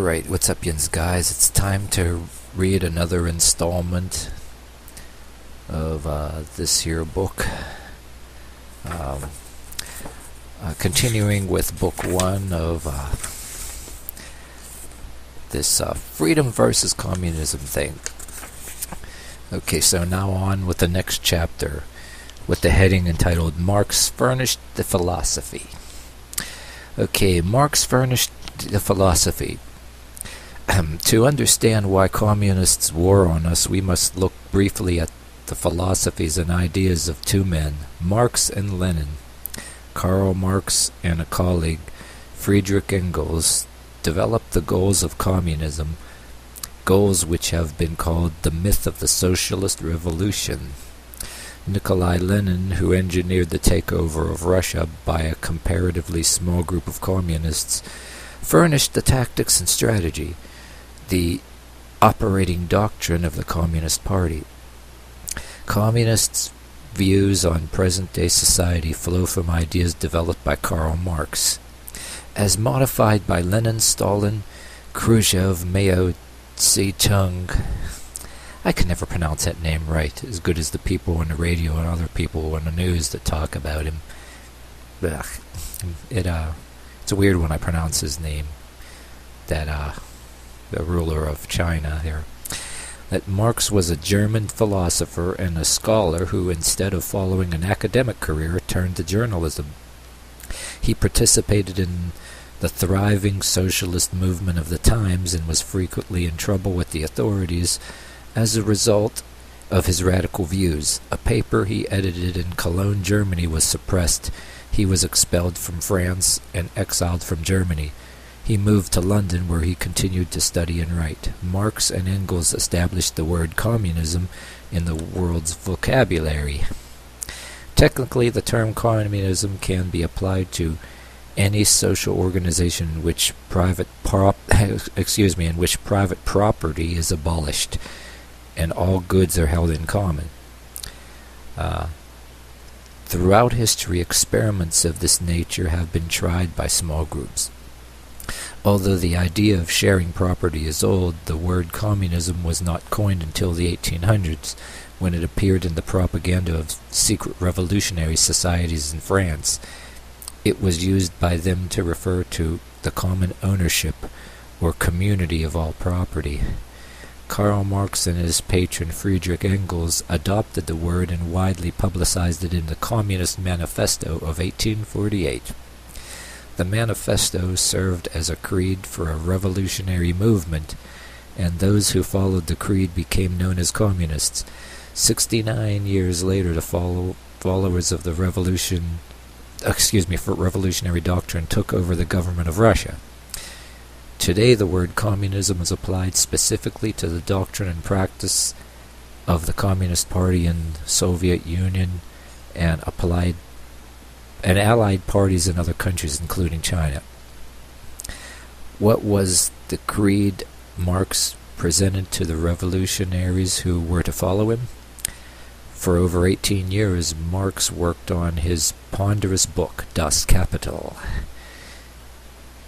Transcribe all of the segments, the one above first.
Alright, what's up, yins guys? It's time to read another installment of this here book. Continuing with book one of this freedom versus communism thing. Okay, so now on with the next chapter with the heading entitled Marx Furnished the Philosophy. Okay, Marx furnished the philosophy. To understand why communists war on us, we must look briefly at the philosophies and ideas of two men, Marx and Lenin. Karl Marx and a colleague, Friedrich Engels, developed the goals of communism, goals which have been called the myth of the socialist revolution. Nikolai Lenin, who engineered the takeover of Russia by a comparatively small group of communists, furnished the tactics and strategy, the operating doctrine of the Communist Party. Communists' views on present-day society flow from ideas developed by Karl Marx, as modified by Lenin, Stalin, Khrushchev, Mao Zedong. I can never pronounce that name right, as good as the people on the radio and other people on the news that talk about him. Ugh. It's weird when I pronounce his name. That the ruler of China there. That Marx was a German philosopher and a scholar who, instead of following an academic career, turned to journalism. He participated in the thriving socialist movement of the times and was frequently in trouble with the authorities as a result of his radical views. A paper he edited in Cologne, Germany was suppressed. He was expelled from France and exiled from Germany. He moved to London, where he continued to study and write. Marx and Engels established the word communism in the world's vocabulary. Technically, the term communism can be applied to any social organization in which private property is abolished and all goods are held in common. Throughout history, experiments of this nature have been tried by small groups. Although the idea of sharing property is old, the word communism was not coined until the 1800s, when it appeared in the propaganda of secret revolutionary societies in France. It was used by them to refer to the common ownership or community of all property. Karl Marx and his patron Friedrich Engels adopted the word and widely publicized it in the Communist Manifesto of 1848. The manifesto served as a creed for a revolutionary movement, and those who followed the creed became known as communists. 69 years later, the followers of the revolutionary doctrine took over the government of Russia. Today, the word communism is applied specifically to the doctrine and practice of the Communist Party in the Soviet Union and allied parties in other countries, including China. What was the creed Marx presented to the revolutionaries who were to follow him? For over 18 years, Marx worked on his ponderous book, Das Kapital.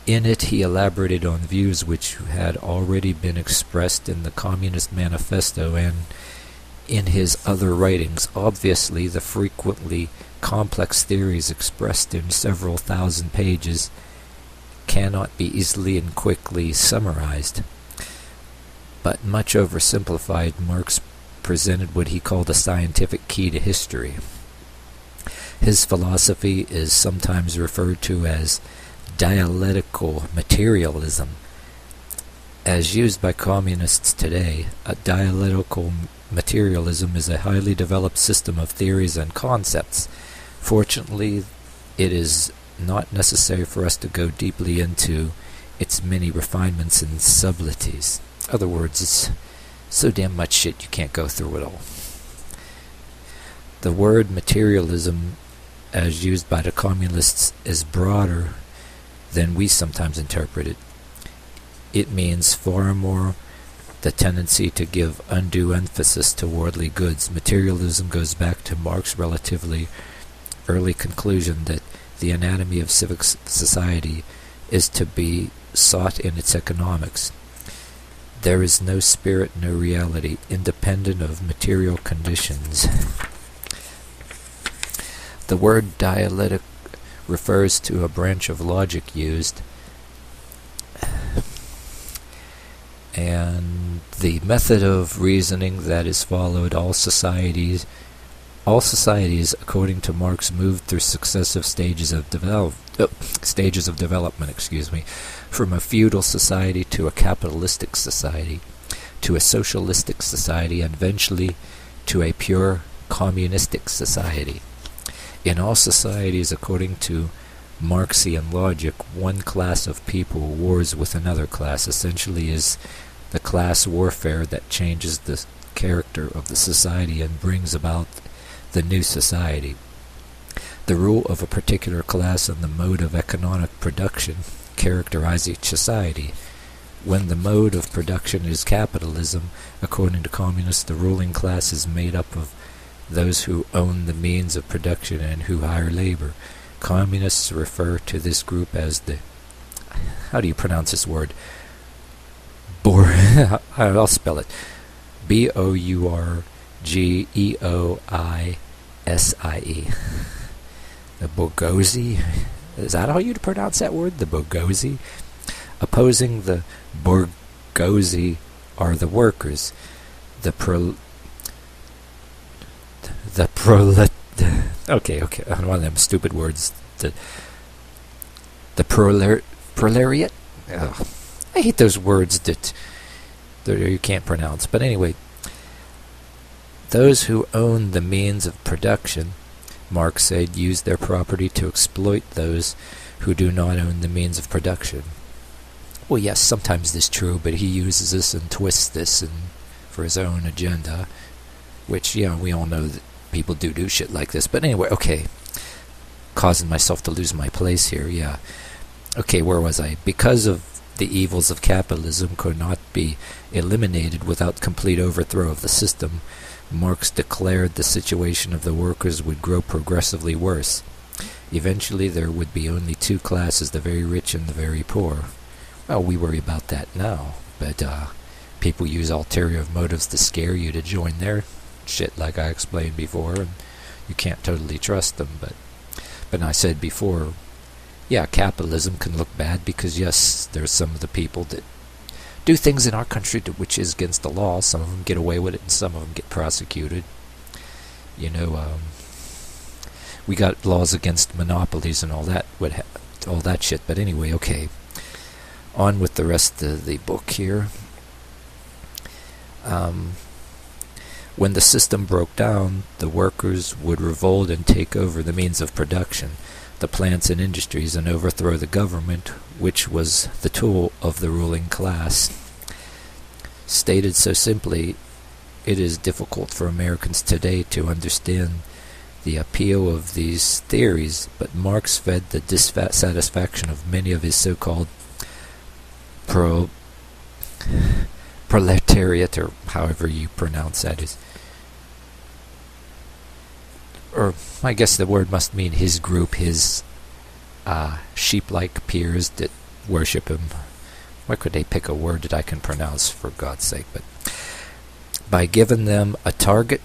In it, he elaborated on views which had already been expressed in the Communist Manifesto and in his other writings. Obviously, the frequently complex theories expressed in several thousand pages cannot be easily and quickly summarized. But much oversimplified, Marx presented what he called a scientific key to history. His philosophy is sometimes referred to as dialectical materialism. As used by communists today, a dialectical materialism is a highly developed system of theories and concepts. Fortunately, it is not necessary for us to go deeply into its many refinements and subtleties. In other words, it's so damn much shit you can't go through it all. The word materialism, as used by the communists, is broader than we sometimes interpret it. It means far more the tendency to give undue emphasis to worldly goods. Materialism goes back to Marx's relatively early conclusion that the anatomy of civic society is to be sought in its economics. There is no spirit, no reality, independent of material conditions. The word dialectic refers to a branch of logic used, and the method of reasoning that is followed. All societies, according to Marx, moved through successive stages of development, from a feudal society to a capitalistic society, to a socialistic society, and eventually to a pure communistic society. In all societies, according to Marxian logic, one class of people wars with another class. Essentially is the class warfare that changes the character of the society and brings about the new society. The rule of a particular class and the mode of economic production characterize each society. When the mode of production is capitalism, according to communists, the ruling class is made up of those who own the means of production and who hire labor. Communists refer to this group as the... How do you pronounce this word? I'll spell it. Bourgeoisie. The bourgeoisie. Is that how you pronounce that word? The bourgeoisie? Opposing the bourgeoisie are the workers. Okay, one of them stupid words. The proletariat. Ugh. I hate those words that you can't pronounce. But anyway, those who own the means of production, Marx said, use their property to exploit those who do not own the means of production. Well, yes, sometimes this is true, but he uses this and twists this for his own agenda, which, we all know that people do shit like this. But anyway, okay. Causing myself to lose my place here, yeah. Okay, where was I? Because of the evils of capitalism could not be eliminated without complete overthrow of the system, Marx declared the situation of the workers would grow progressively worse. Eventually there would be only two classes, the very rich and the very poor. Well, we worry about that now, but people use ulterior motives to scare you to join their shit, like I explained before, and you can't totally trust them. But I said before, yeah, capitalism can look bad because, yes, there's some of the people that do things in our country which is against the law. Some of them get away with it and some of them get prosecuted. We got laws against monopolies and all that shit. But anyway, okay. On with the rest of the book here. When the system broke down, the workers would revolt and take over the means of production, the plants and industries, and overthrow the government, which was the tool of the ruling class. Stated so simply, it is difficult for Americans today to understand the appeal of these theories, but Marx fed the dissatisfaction of many of his so-called proletariat, or however you pronounce that is. Or I guess the word must mean his group, his sheep-like peers that worship him. Why could they pick a word that I can pronounce, for God's sake? But by giving them a target,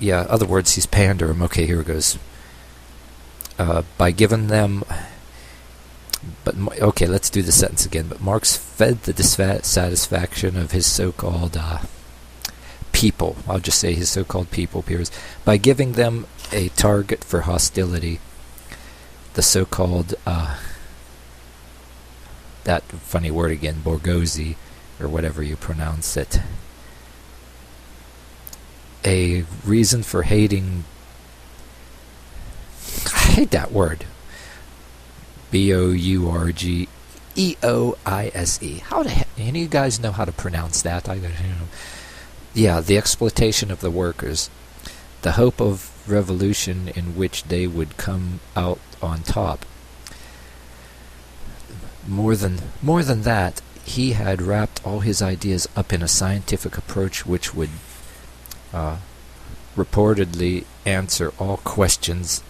other words, he's pandering. Okay, here it goes. By giving them... okay, let's do the sentence again. But Marx fed the dissatisfaction of his so-called people. I'll just say his so-called people peers. By giving them a target for hostility, the so-called, that funny word again, bourgeoisie, or whatever you pronounce it, a reason for hating... I hate that word. Bourgeoisie. How the heck? Any of you guys know how to pronounce that? Yeah, the exploitation of the workers. The hope of revolution in which they would come out on top. More than that, he had wrapped all his ideas up in a scientific approach which would reportedly answer all questions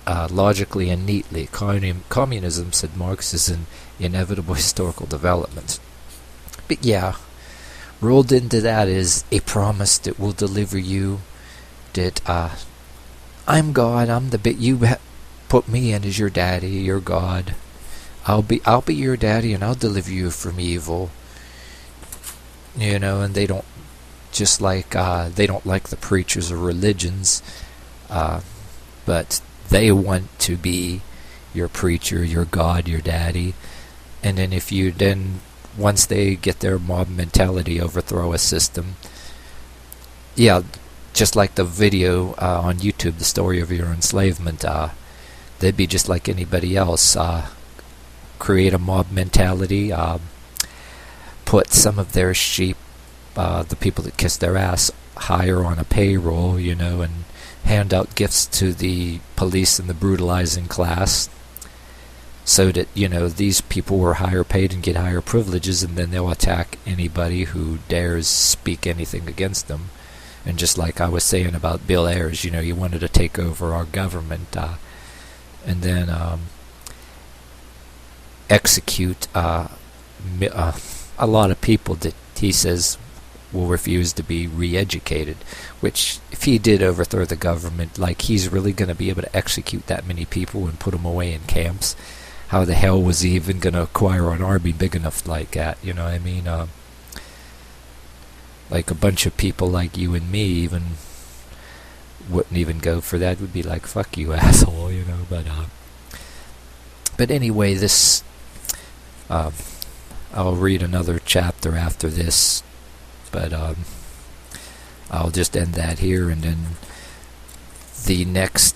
logically and neatly. Communism, said Marx, is an inevitable historical development. But yeah, rolled into that is a promise that will deliver you that I'm God, I'm the bit you put me in as your daddy, your God. I'll be your daddy, and I'll deliver you from evil. You know, and they don't just like they don't like the preachers of religions, but they want to be your preacher, your God, your daddy. And then if you then, once they get their mob mentality, overthrow a system, yeah, just like the video on YouTube, the story of your enslavement, they'd be just like anybody else. Create a mob mentality, put some of their sheep, the people that kiss their ass, hire on a payroll, you know, and hand out gifts to the police and the brutalizing class, so that, you know, these people were higher paid and get higher privileges, and then they'll attack anybody who dares speak anything against them. And just like I was saying about Bill Ayers, you know, he wanted to take over our government, and then execute a lot of people that he says will refuse to be re-educated, which if he did overthrow the government, like, he's really going to be able to execute that many people and put them away in camps? How the hell was he even going to acquire an army big enough like that, you know what I mean? Like, a bunch of people like you and me even wouldn't even go for that. Would be like, fuck you, asshole, you know. But anyway, this I'll read another chapter after this, but I'll just end that here, and then the next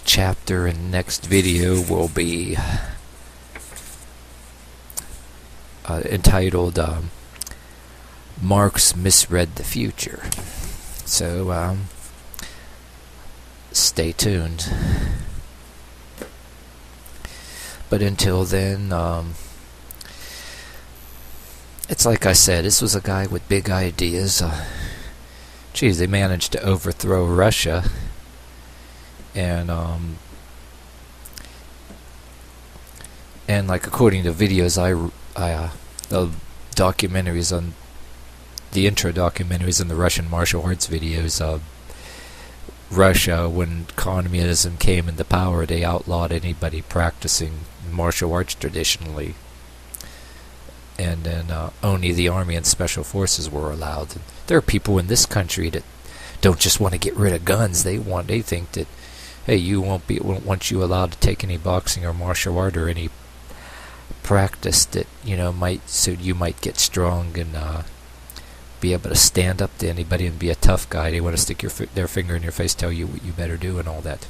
chapter and next video will be entitled Marx Misread the Future. So stay tuned. But until then, it's like I said, this was a guy with big ideas. Geez, they managed to overthrow Russia, and like, according to videos the documentaries on the intro documentaries and the Russian martial arts videos of Russia, when communism came into power, they outlawed anybody practicing martial arts traditionally, and then only the army and special forces were allowed. And there are people in this country that don't just want to get rid of guns. They think that, hey, you won't want you allowed to take any boxing or martial art or any practice that, you know, you might get strong and be able to stand up to anybody and be a tough guy. They want to stick their finger in your face, tell you what you better do and all that.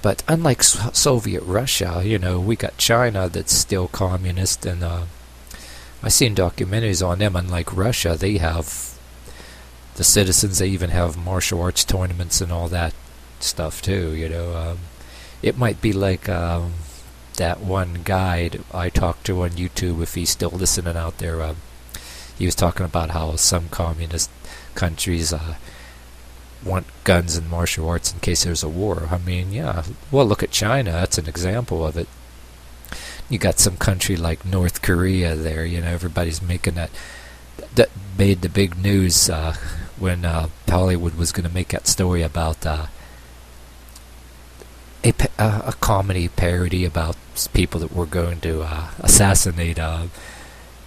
But unlike Soviet Russia, you know, we got China that's still communist, and I've seen documentaries on them. Unlike Russia, they have the citizens, they even have martial arts tournaments and all that stuff too, you know. It might be like that one guy that I talked to on YouTube, if he's still listening out there. He was talking about how some communist countries want guns and martial arts in case there's a war. I mean, yeah, well, look at China. That's an example of it. You got some country like North Korea there, you know, everybody's making that made the big news when Hollywood was going to make that story about a comedy parody about people that were going to assassinate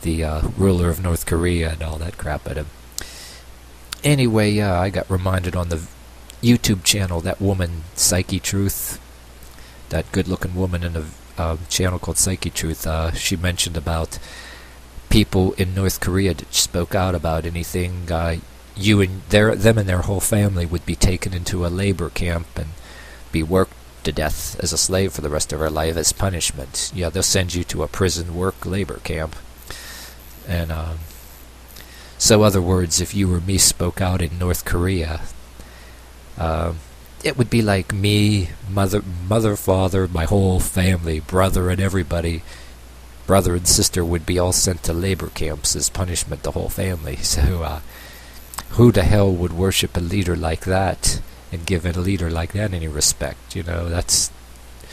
the ruler of North Korea and all that crap at him. Anyway, I got reminded on the YouTube channel, that woman, Psyche Truth, that good-looking woman in a channel called Psyche Truth, she mentioned about people in North Korea that spoke out about anything. Them and their whole family would be taken into a labor camp and be worked to death as a slave for the rest of their life as punishment. Yeah, they'll send you to a prison work labor camp. And so, other words, if you or me spoke out in North Korea, it would be like me, mother, father, my whole family, brother, and everybody, brother and sister, would be all sent to labor camps as punishment, the whole family. So, who the hell would worship a leader like that and give a leader like that any respect. You know, that's